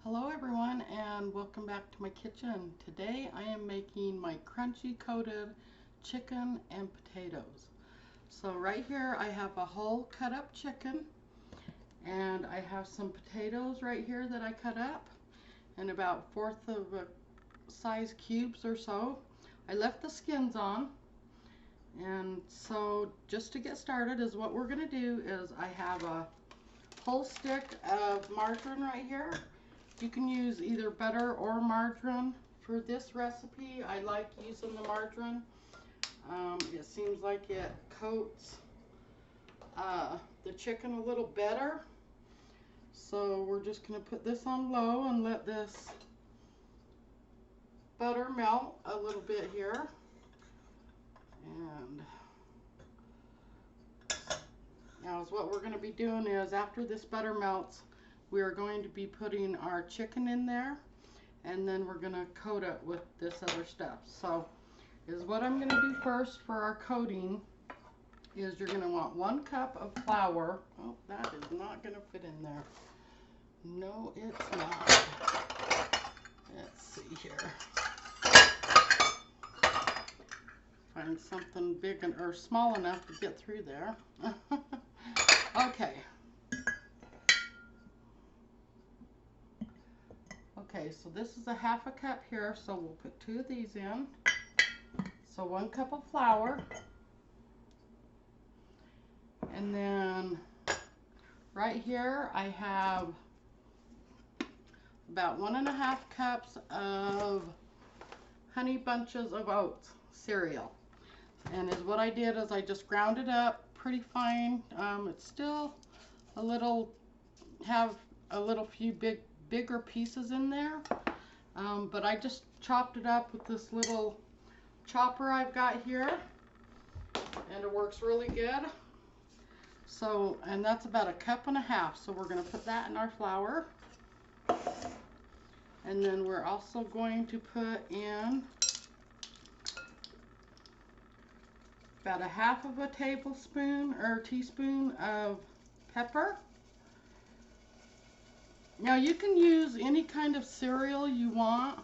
Hello everyone and welcome back to my kitchen. Today I am making my crunchy coated chicken and potatoes. So right here I have a whole cut up chicken and I have some potatoes right here that I cut up in about fourth of a size cubes or so. I left the skins on, and so just to get started is what we're going to do is I have a whole stick of margarine right here. You can use either butter or margarine for this recipe. I like using the margarine. It seems like it coats the chicken a little better. So we're just going to put this on low and let this butter melt a little bit here. And now what we're going to be doing is after this butter melts, we are going to be putting our chicken in there, and then we're going to coat it with this other stuff. So is what I'm going to do first for our coating is you're going to want 1 cup of flour. Oh, that is not going to fit in there. No, it's not. Let's see here. Find something big or small enough to get through there. Okay. Okay, so this is a 1/2 cup here, so we'll put 2 of these in. So 1 cup of flour. And then right here I have about 1 1/2 cups of Honey Bunches of Oats cereal. And is what I did is I just ground it up pretty fine. It's still a little, have a little few bigger pieces in there. But I just chopped it up with this little chopper I've got here, and it works really good. So, and that's about 1.5 cups. So we're going to put that in our flour. And then we're also going to put in about 1/2 tablespoon or teaspoon of pepper. Now you can use any kind of cereal you want.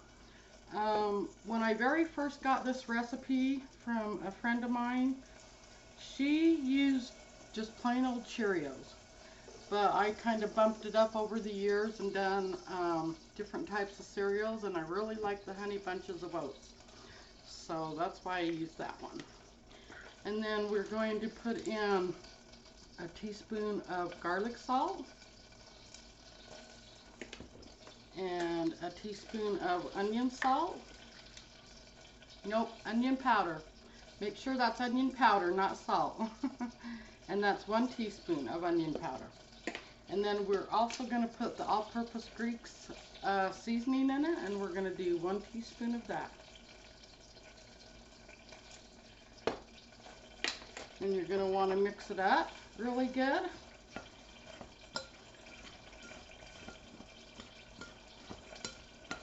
When I very first got this recipe from a friend of mine, she used just plain old Cheerios. But I kind of bumped it up over the years and done different types of cereals, and I really like the Honey Bunches of Oats. So that's why I use that one. And then we're going to put in a teaspoon of garlic salt and a teaspoon of onion salt. Nope, onion powder. Make sure that's onion powder, not salt. And that's 1 teaspoon of onion powder. And then we're also going to put the all-purpose Greek's seasoning in it, and we're going to do 1 teaspoon of that. And you're going to want to mix it up really good.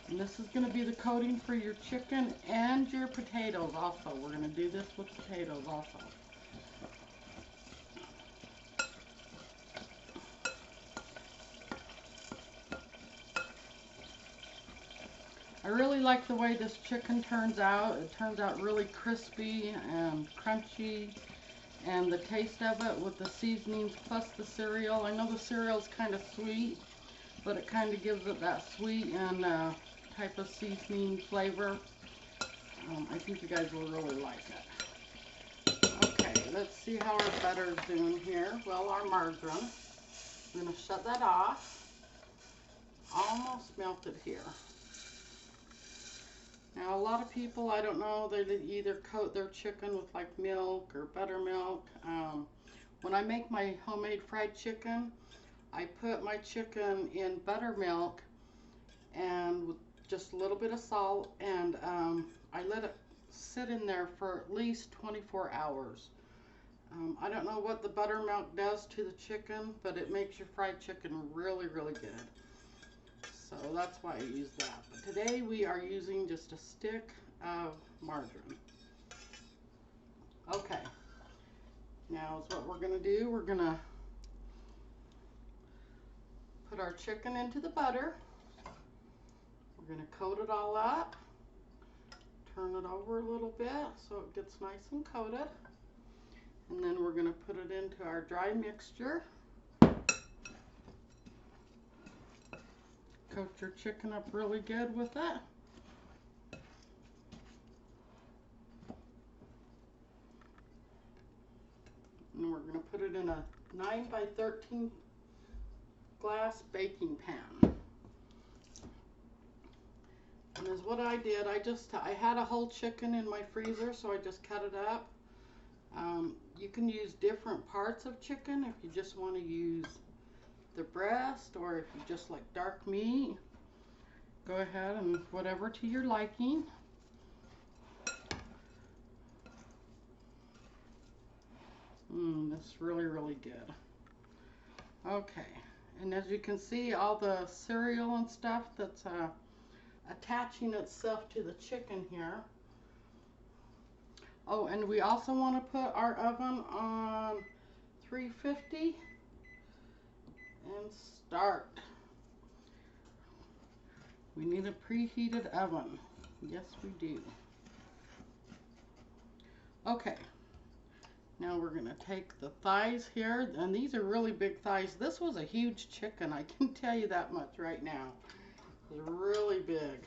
And this is going to be the coating for your chicken and your potatoes also. We're going to do this with potatoes also. I really like the way this chicken turns out. It turns out really crispy and crunchy, and the taste of it with the seasonings plus the cereal. I know the cereal's kind of sweet, but it kind of gives it that sweet and type of seasoning flavor. I think you guys will really like it. Okay, let's see how our butter's doing here. Well, our margarine. I'm going to shut that off. Almost melted here. Now, a lot of people, I don't know, they either coat their chicken with like milk or buttermilk. When I make my homemade fried chicken, I put my chicken in buttermilk and with just a little bit of salt, and I let it sit in there for at least 24 hours. I don't know what the buttermilk does to the chicken, but it makes your fried chicken really, really good. So that's why I use that. But today we are using just a stick of margarine. Okay. Now is what we're going to do. We're going to put our chicken into the butter. We're going to coat it all up. Turn it over a little bit so it gets nice and coated. And then we're going to put it into our dry mixture. Coat your chicken up really good with it. And we're going to put it in a 9 by 13 glass baking pan. And as what I did, I had a whole chicken in my freezer, so I just cut it up. You can use different parts of chicken if you just want to use the breast, or if you just like dark meat. Go ahead and whatever to your liking. This is really, really good. Okay, and as you can see, all the cereal and stuff that's attaching itself to the chicken here. Oh, and we also want to put our oven on 350 and start. We need a preheated oven. Yes, we do. Okay. Now we're going to take the thighs here, and these are really big thighs. This was a huge chicken, I can tell you that much right now. It's really big.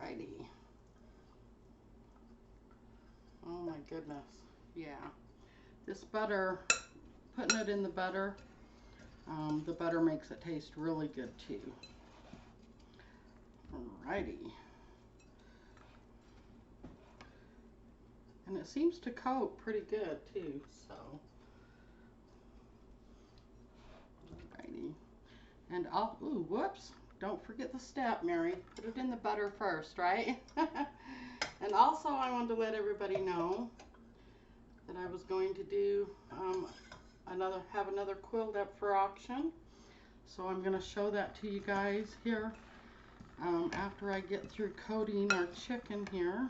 Alrighty. Oh my goodness. Yeah. This butter, putting it in the butter makes it taste really good too. Alrighty. And it seems to coat pretty good too, so. Alrighty. And ooh, whoops. Don't forget the step, Mary. Put it in the butter first, right? And also I wanted to let everybody know that I was going to do have another quilt up for auction. So I'm going to show that to you guys here after I get through coating our chicken here.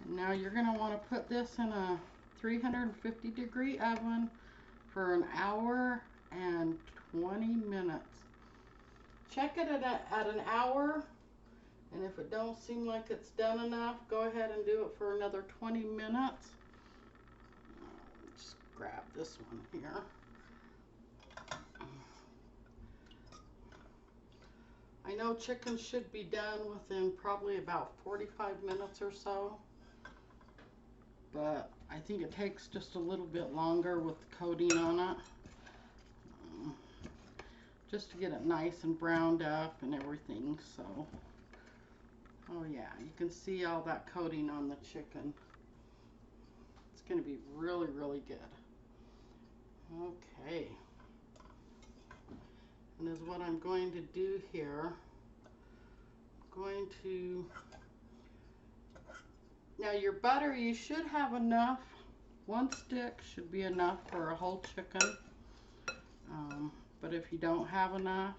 And now you're going to want to put this in a 350-degree oven for an hour and 20 minutes. Check it at an hour, and if it don't seem like it's done enough, go ahead and do it for another 20 minutes. Just grab this one here. I know chicken should be done within probably about 45 minutes or so, but I think it takes just a little bit longer with the coating on it, just to get it nice and browned up and everything. So, oh yeah, you can see all that coating on the chicken. It's going to be really, really good. Okay. And is what I'm going to do here. Now your butter, you should have enough. 1 stick should be enough for a whole chicken. But if you don't have enough,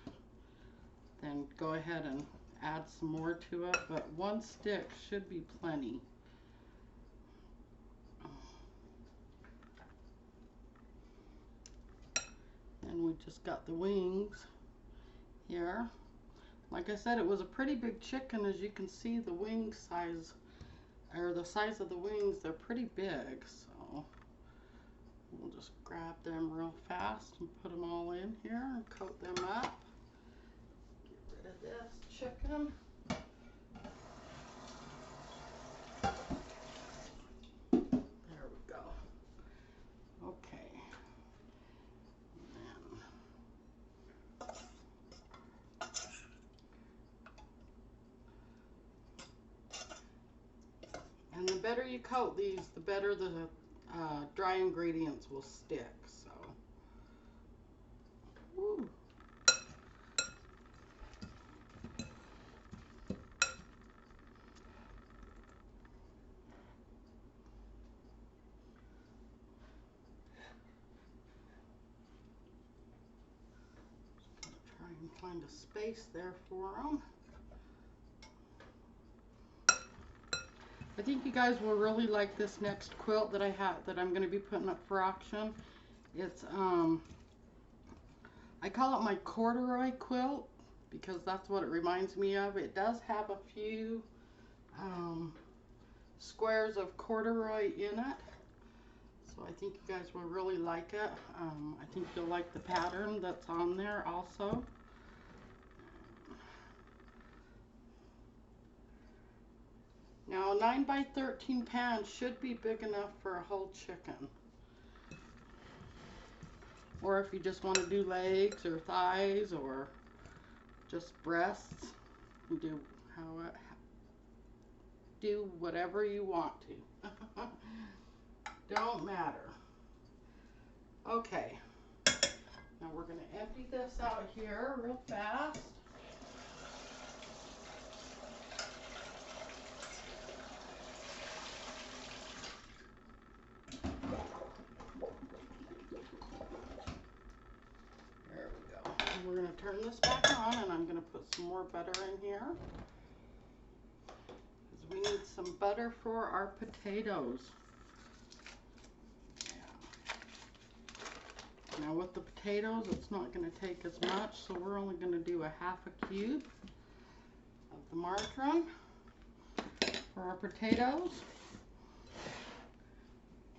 then go ahead and add some more to it. But 1 stick should be plenty. And we just got the wings here. Like I said, it was a pretty big chicken. As you can see, the wing size, or the size of the wings, they're pretty big. So we'll just grab them real fast and put them all in here and coat them up. Get rid of this chicken. There we go. Okay. And the better you coat these, the better the dry ingredients will stick. So, woo. Try and find a space there for them. I think you guys will really like this next quilt that I'm going to be putting up for auction. It's, I call it my corduroy quilt because that's what it reminds me of. It does have a few squares of corduroy in it. So I think you guys will really like it. I think you'll like the pattern that's on there also. Now a 9x13 pan should be big enough for a whole chicken. Or if you just want to do legs or thighs or just breasts, you do whatever you want to. Don't matter. Okay, now we're going to empty this out here real fast. There we go. And we're going to turn this back on, and I'm going to put some more butter in here. Because we need some butter for our potatoes. Now with the potatoes, it's not going to take as much, so we're only going to do a half a cube of the margarine for our potatoes.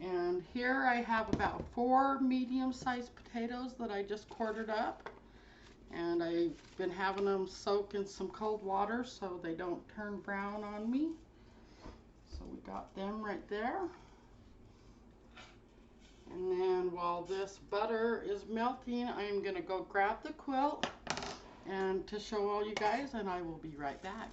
And here I have about 4 medium-sized potatoes that I just quartered up. And I've been having them soak in some cold water so they don't turn brown on me. So we got them right there. And then while this butter is melting, I'm going to go grab the quilt and to show all you guys, and I will be right back.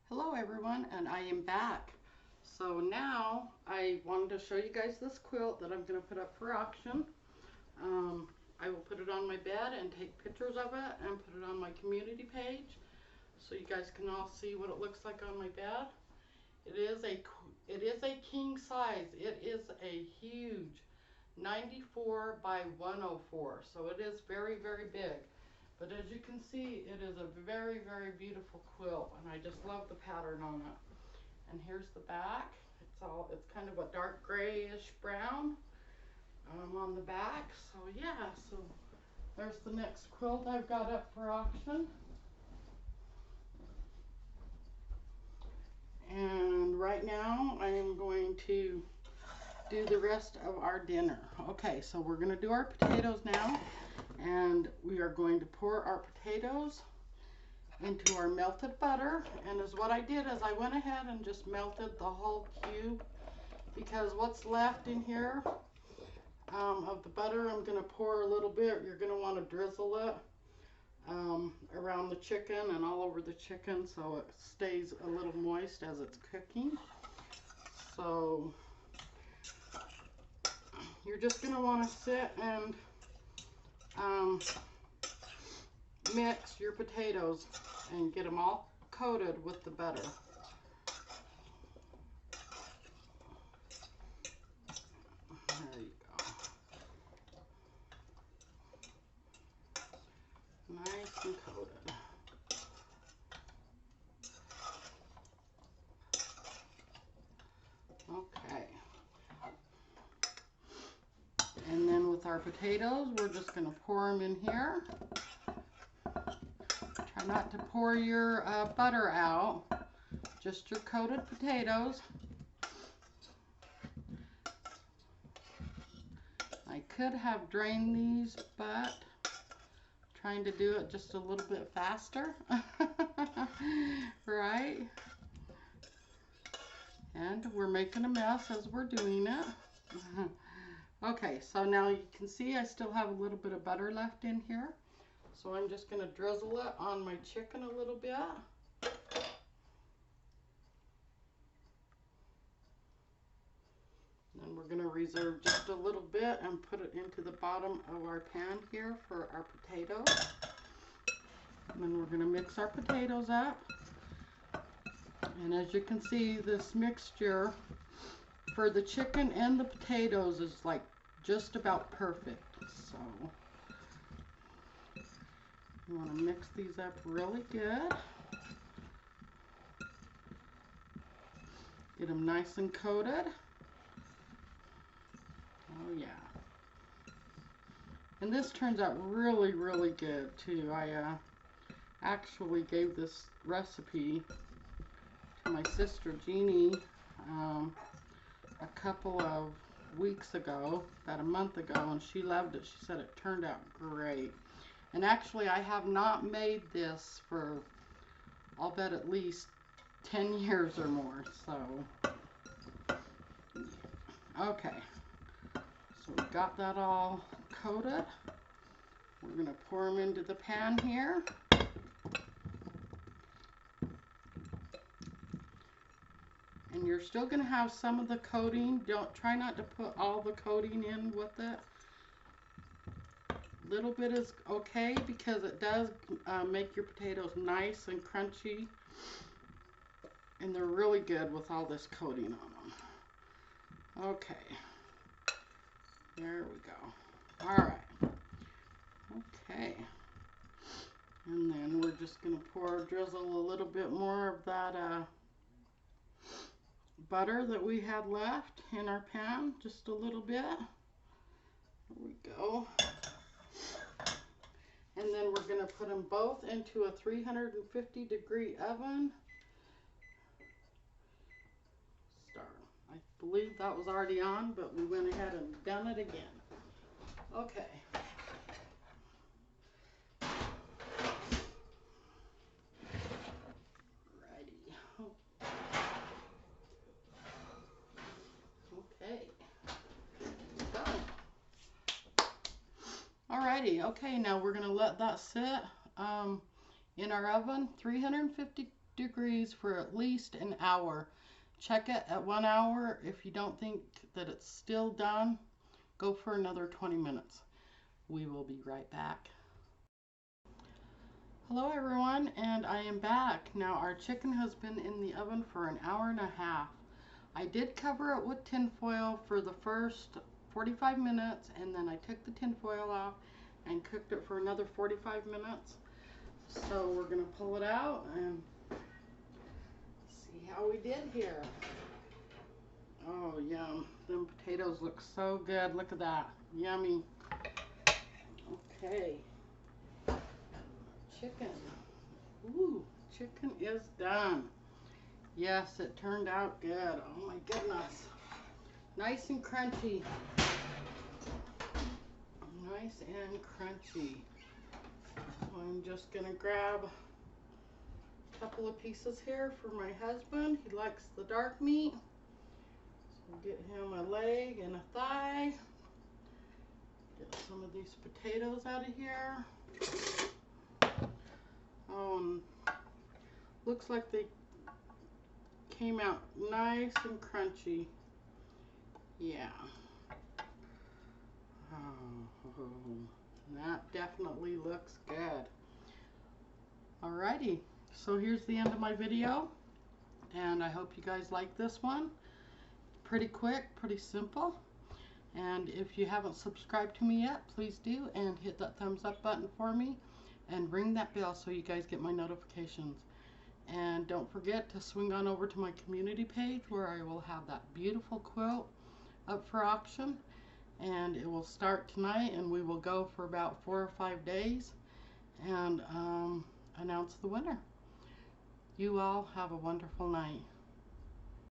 Hello everyone, and I am back. So now I wanted to show you guys this quilt that I'm going to put up for auction. I will put it on my bed and take pictures of it and put it on my community page so you guys can all see what it looks like on my bed. It is a king size. It is a huge 94 by 104. So it is very, very big. But as you can see, it is a very, very beautiful quilt, and I just love the pattern on it. And here's the back. It's kind of a dark grayish brown on the back. So yeah, so there's the next quilt I've got up for auction. And right now I am going to do the rest of our dinner. Okay, so we're going to do our potatoes now, and we are going to pour our potatoes into our melted butter. And as what I did is I went ahead and just melted the whole cube, because what's left in here of the butter, I'm going to pour a little bit. You're going to want to drizzle it around the chicken and all over the chicken so it stays a little moist as it's cooking. So you're just going to want to sit and mix your potatoes and get them all coated with the butter. There you go. Nice and coated. Okay. And then with our potatoes, we're just going to pour them in here. Try not to pour your butter out, just your coated potatoes. I could have drained these, but trying to do it just a little bit faster, right? And we're making a mess as we're doing it. Okay, so now you can see I still have a little bit of butter left in here. So I'm just going to drizzle it on my chicken a little bit. Then we're going to reserve just a little bit and put it into the bottom of our pan here for our potatoes. And then we're going to mix our potatoes up. And as you can see, this mixture for the chicken and the potatoes is like just about perfect. So you want to mix these up really good. Get them nice and coated. Oh yeah. And this turns out really, really good too. I actually gave this recipe to my sister Jeannie a couple of weeks ago, about a month ago, and she loved it. She said it turned out great. And actually I have not made this for, I'll bet, at least 10 years or more. So okay, so we got that all coated. We're going to pour them into the pan here. And you're still going to have some of the coating. Try not to put all the coating in with it. Little bit is okay because it does make your potatoes nice and crunchy. And they're really good with all this coating on them. Okay. There we go. All right. Okay. And then we're just going to drizzle a little bit more of that butter that we had left in our pan, just a little bit. There we go. And then we're going to put them both into a 350-degree oven. I believe that was already on, but we went ahead and done it again. Okay. Okay. Alrighty, okay, now we're going to let that sit in our oven, 350 degrees for at least an hour. Check it at 1 hour. If you don't think that it's still done, go for another 20 minutes. We will be right back. Hello everyone, and I am back. Now our chicken has been in the oven for an hour and a half. I did cover it with tin foil for the first 45 minutes, and then I took the tin foil off and cooked it for another 45 minutes. So we're going to pull it out and see how we did here. Oh, yum. Them potatoes look so good. Look at that. Yummy. Okay. Chicken. Ooh, chicken is done. Yes, it turned out good. Oh my goodness. Nice and crunchy. Nice and crunchy. So I'm just going to grab a couple of pieces here for my husband. He likes the dark meat. So get him a leg and a thigh. Get some of these potatoes out of here. Looks like they came out nice and crunchy. Yeah. Oh, that definitely looks good. Alrighty, so here's the end of my video, and I hope you guys like this one. Pretty quick, pretty simple. And if you haven't subscribed to me yet, please do, and hit that thumbs up button for me and ring that bell so you guys get my notifications. And don't forget to swing on over to my community page where I will have that beautiful quilt up for auction, and it will start tonight, and we will go for about 4 or 5 days and announce the winner. You all have a wonderful night.